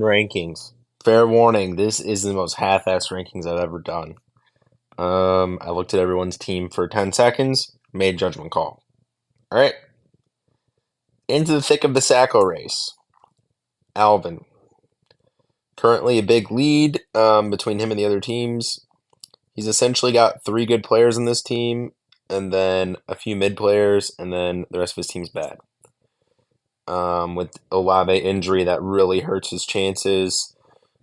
rankings. Fair warning, this is the most half-assed rankings I've ever done. I looked at everyone's team for 10 seconds, made a judgment call. All right, into the thick of the Sacco race. Alvin, currently a big lead between him and the other teams. He's essentially got three good players in this team, and then a few mid players, and then the rest of his team's bad. With Olave injury, that really hurts his chances.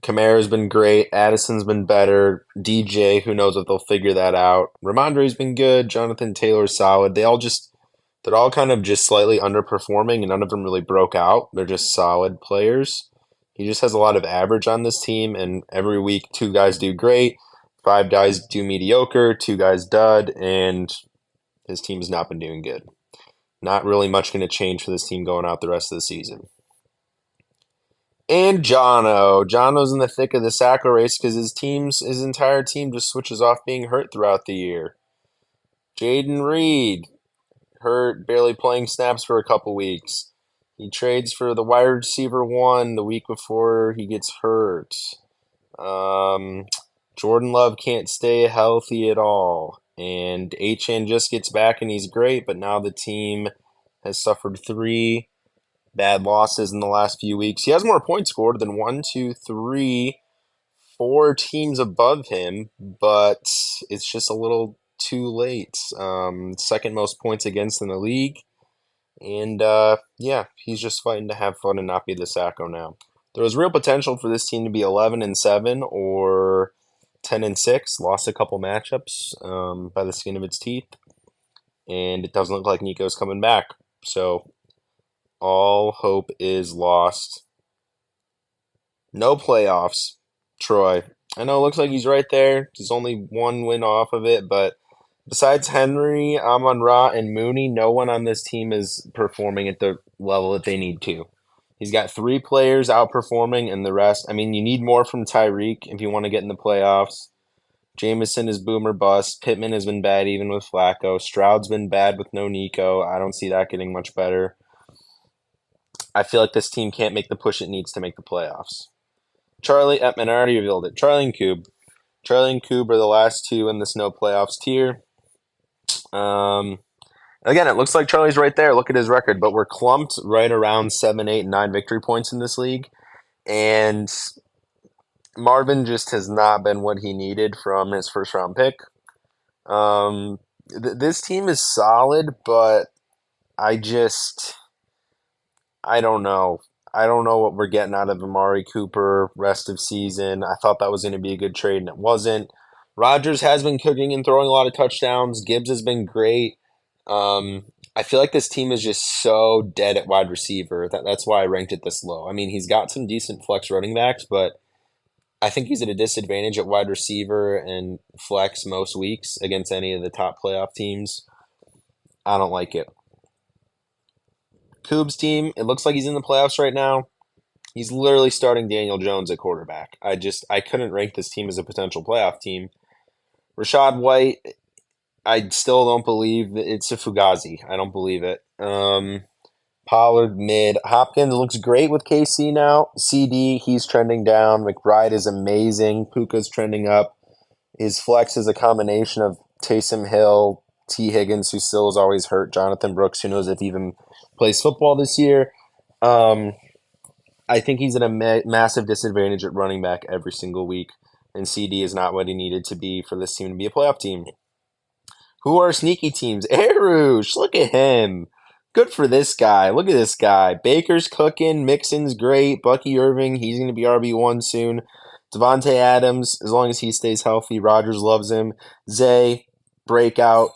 Kamara's been great. Addison's been better. DJ, who knows if they'll figure that out. Ramondre's been good. Jonathan Taylor's solid. They're all kind of just slightly underperforming, and none of them really broke out. They're just solid players. He just has a lot of average on this team, and every week two guys do great, five guys do mediocre, two guys dud, and his team has not been doing good. Not really much going to change for this team going out the rest of the season. And Jono. Jono's in the thick of the Sacco race because his entire team just switches off being hurt throughout the year. Jaden Reed, hurt, barely playing snaps for a couple weeks. He trades for the wide receiver one the week before he gets hurt. Jordan Love can't stay healthy at all. And Achan just gets back and he's great, but now the team has suffered three bad losses in the last few weeks. He has more points scored than one, two, three, four teams above him, but it's just a little too late. Second most points against in the league. And yeah, he's just fighting to have fun and not be the Sacco now. There was real potential for this team to be 11-7 or 10-6. Lost a couple matchups by the skin of its teeth, and it doesn't look like Nico's coming back. So all hope is lost. No playoffs, Troy. I know it looks like he's right there. He's only one win off of it, but besides Henry, Amon-Ra, and Mooney, no one on this team is performing at the level that they need to. He's got three players outperforming, and the rest, I mean, you need more from Tyreek if you want to get in the playoffs. Jameson is boomer bust. Pittman has been bad even with Flacco. Stroud's been bad with no Nico. I don't see that getting much better. I feel like this team can't make the push it needs to make the playoffs. Charlie, I already revealed it. Charlie and Coob. Charlie and Coob are the last two in this no playoffs tier. Again, it looks like Charlie's right there. Look at his record, but we're clumped right around 7, 8, 9 victory points in this league. And Marvin just has not been what he needed from his first round pick. This team is solid, but I don't know. I don't know what we're getting out of Amari Cooper rest of season. I thought that was going to be a good trade, and it wasn't. Rodgers has been cooking and throwing a lot of touchdowns. Gibbs has been great. I feel like this team is just so dead at wide receiver. That's why I ranked it this low. I mean, he's got some decent flex running backs, but I think he's at a disadvantage at wide receiver and flex most weeks against any of the top playoff teams. I don't like it. Coob's team, it looks like he's in the playoffs right now. He's literally starting Daniel Jones at quarterback. I couldn't rank this team as a potential playoff team. Rashad White, I still don't believe that it's a Fugazi. I don't believe it. Pollard mid. Hopkins looks great with KC now. CD, he's trending down. McBride is amazing. Puka's trending up. His flex is a combination of Taysom Hill, T. Higgins, who still is always hurt, Jonathan Brooks, who knows if he even plays football this year. I think he's at a massive disadvantage at running back every single week, and CD is not what he needed to be for this team to be a playoff team. Who are sneaky teams? Arush, look at him. Good for this guy. Look at this guy. Baker's cooking. Mixon's great. Bucky Irving, he's going to be RB1 soon. Devontae Adams, as long as he stays healthy, Rodgers loves him. Zay, breakout.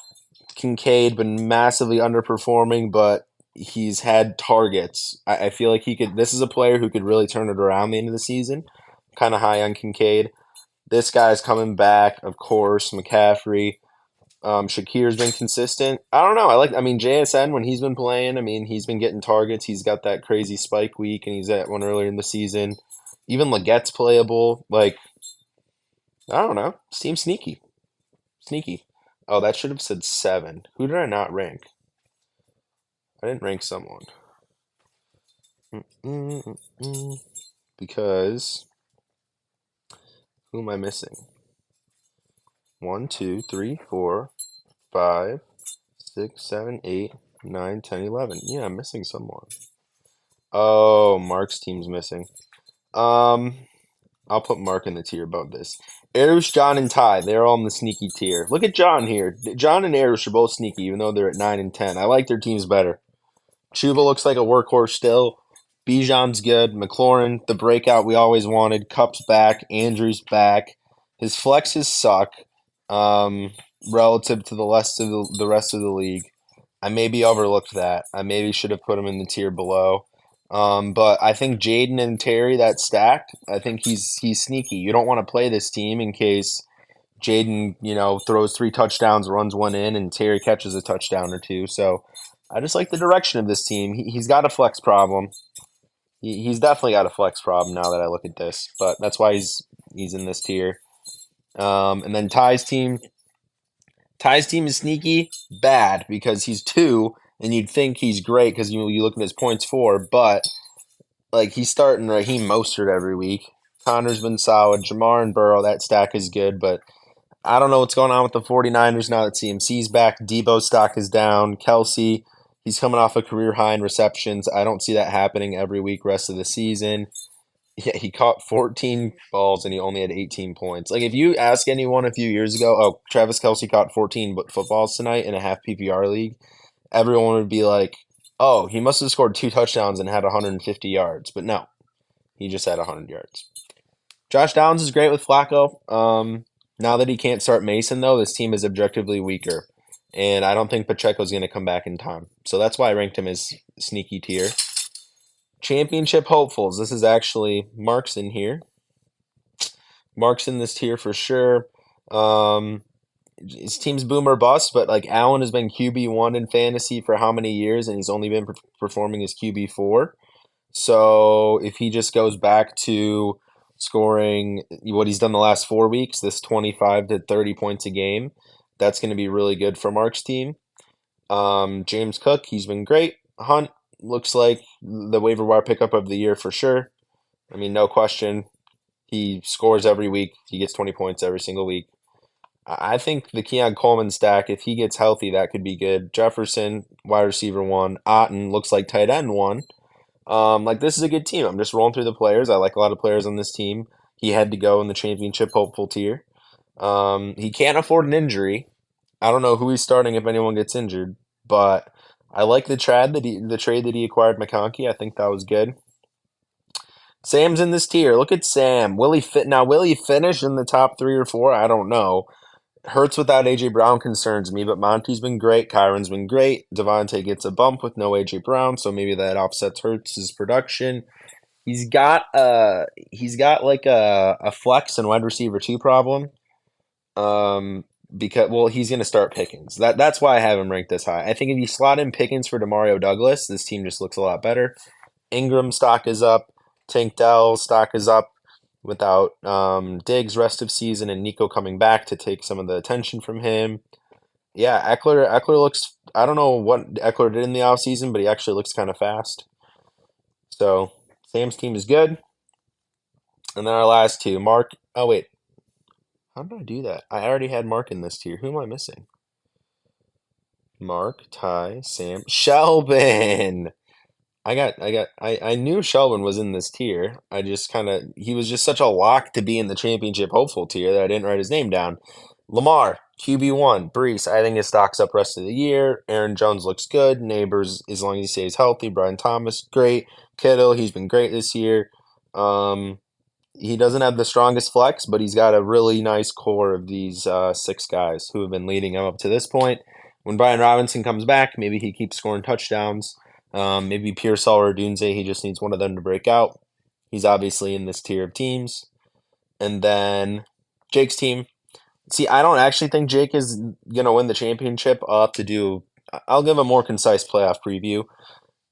Kincaid, been massively underperforming, but he's had targets. I feel like he could. This is a player who could really turn it around the end of the season. Kind of high on Kincaid. This guy's coming back, of course. McCaffrey. Shakir's been consistent. I don't know. I mean, JSN, when he's been playing, I mean, he's been getting targets. He's got that crazy spike week, and he's at one earlier in the season. Even Legette's playable. Like, I don't know. Seems sneaky. Sneaky. Oh, that should have said 7. Who did I not rank? I didn't rank someone. because who am I missing? 1, 2, 3, 4, 5, 6, 7, 8, 9, 10, 11. Yeah, I'm missing someone. Oh, Mark's team's missing. Um, I'll put Mark in the tier above this. Arush, John, and Ty, they're all in the sneaky tier. Look at John here. John and Arush are both sneaky, even though they're at 9 and 10. I like their teams better. Chuba looks like a workhorse still. Bijan's good. McLaurin, the breakout we always wanted. Cup's back. Andrews back. His flexes suck um, relative to the rest of the league. I maybe overlooked that. I maybe should have put him in the tier below. But I think Jaden and Terry, that stack, I think he's sneaky. You don't want to play this team in case Jaden, throws 3 touchdowns, runs one in, and Terry catches a touchdown or two. So I just like the direction of this team. He's got a flex problem. He's definitely got a flex problem now that I look at this, but that's why he's in this tier. And then Ty's team. Ty's team is sneaky bad because he's 2, and you'd think he's great because you look at his points 4, but like he's starting Raheem Mostert every week. Connor's been solid. Jamar and Burrow, that stack is good, but I don't know what's going on with the 49ers now that CMC's back. Debo's stock is down. Kelsey, he's coming off a career high in receptions. I don't see that happening every week rest of the season. Yeah, he caught 14 balls and he only had 18 points. Like if you ask anyone a few years ago, oh, Travis Kelsey caught 14 footballs tonight in a half PPR league, everyone would be like, oh, he must have scored 2 touchdowns and had 150 yards. But no, he just had 100 yards. Josh Downs is great with Flacco. Now that he can't start Mason, though, this team is objectively weaker. And I don't think Pacheco's going to come back in time. So that's why I ranked him as sneaky tier. Championship hopefuls. This is actually Mark's in here. Mark's in this tier for sure. His team's boom or bust, but like Allen has been QB1 in fantasy for how many years, and he's only been performing as QB4. So if he just goes back to scoring what he's done the last 4 weeks, this 25 to 30 points a game, that's going to be really good for Mark's team. James Cook, he's been great. Hunt looks like the waiver wire pickup of the year for sure. I mean, no question. He scores every week. He gets 20 points every single week. I think the Keon Coleman stack, if he gets healthy, that could be good. Jefferson, wide receiver 1. Otten looks like tight end 1. Like this is a good team. I'm just rolling through the players. I like a lot of players on this team. He had to go in the championship hopeful tier. He can't afford an injury. I don't know who he's starting if anyone gets injured, but I like the trade that he acquired McConkey. I think that was good. Sam's in this tier. Look at Sam. Will he fit now? Will he finish in the top 3 or 4? I don't know. Hurts without AJ Brown concerns me, but Monty's been great. Kyron's been great. Devontae gets a bump with no AJ Brown, so maybe that offsets Hurts' production. He's got like a flex and wide receiver 2 problem. Because he's gonna start Pickens. That's why I have him ranked this high. I think if you slot in Pickens for Demario Douglas, this team just looks a lot better. Ingram stock is up. Tank Dell stock is up without Diggs rest of season and Nico coming back to take some of the attention from him. Yeah, Eckler looks. I don't know what Eckler did in the offseason, but he actually looks kind of fast. So Sam's team is good. And then our last 2, Mark. Oh wait, how did I do that? I already had Mark in this tier. Who am I missing? Mark, Ty, Sam, Shelvin. I knew Shelvin was in this tier. He was just such a lock to be in the championship hopeful tier that I didn't write his name down. Lamar, QB1, Brees, I think his stock's up rest of the year. Aaron Jones looks good. Neighbors, as long as he stays healthy. Brian Thomas, great. Kittle, he's been great this year. He doesn't have the strongest flex, but he's got a really nice core of these 6 guys who have been leading him up to this point. When Brian Robinson comes back, maybe he keeps scoring touchdowns. Maybe Pearsall or Dunze, he just needs one of them to break out. He's obviously in this tier of teams. And then Jake's team. See, I don't actually think Jake is going to win the championship. I'll give a more concise playoff preview.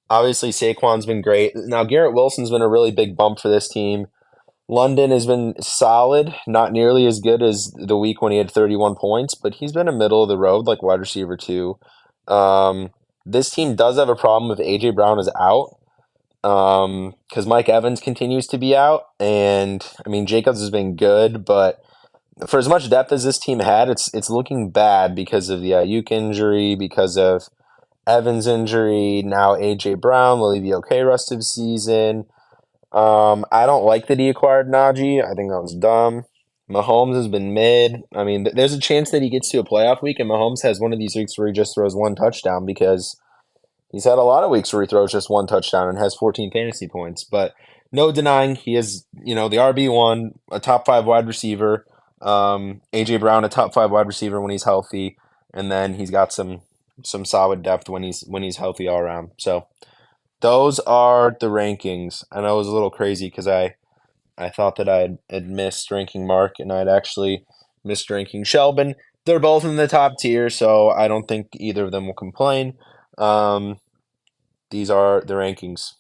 Obviously, Saquon's been great. Now, Garrett Wilson's been a really big bump for this team. London has been solid, not nearly as good as the week when he had 31 points, but he's been a middle of the road, like wide receiver 2. This team does have a problem if AJ Brown is out, Because Mike Evans continues to be out, and I mean Jacobs has been good, but for as much depth as this team had, it's looking bad because of the Ayuk injury, because of Evans injury. Now AJ Brown, will he be okay rest of season? I don't like that he acquired Najee. I think that was dumb. Mahomes has been mid. I mean, there's a chance that he gets to a playoff week, and Mahomes has one of these weeks where he just throws one touchdown because he's had a lot of weeks where he throws just one touchdown and has 14 fantasy points. But no denying he is, the RB1, a top five wide receiver. AJ Brown, a top five wide receiver when he's healthy, and then he's got some solid depth when he's healthy all around. So those are the rankings. I know it was a little crazy because I thought that had missed ranking Mark and I'd actually missed ranking Shelbin. They're both in the top tier, so I don't think either of them will complain. Um, these are the rankings.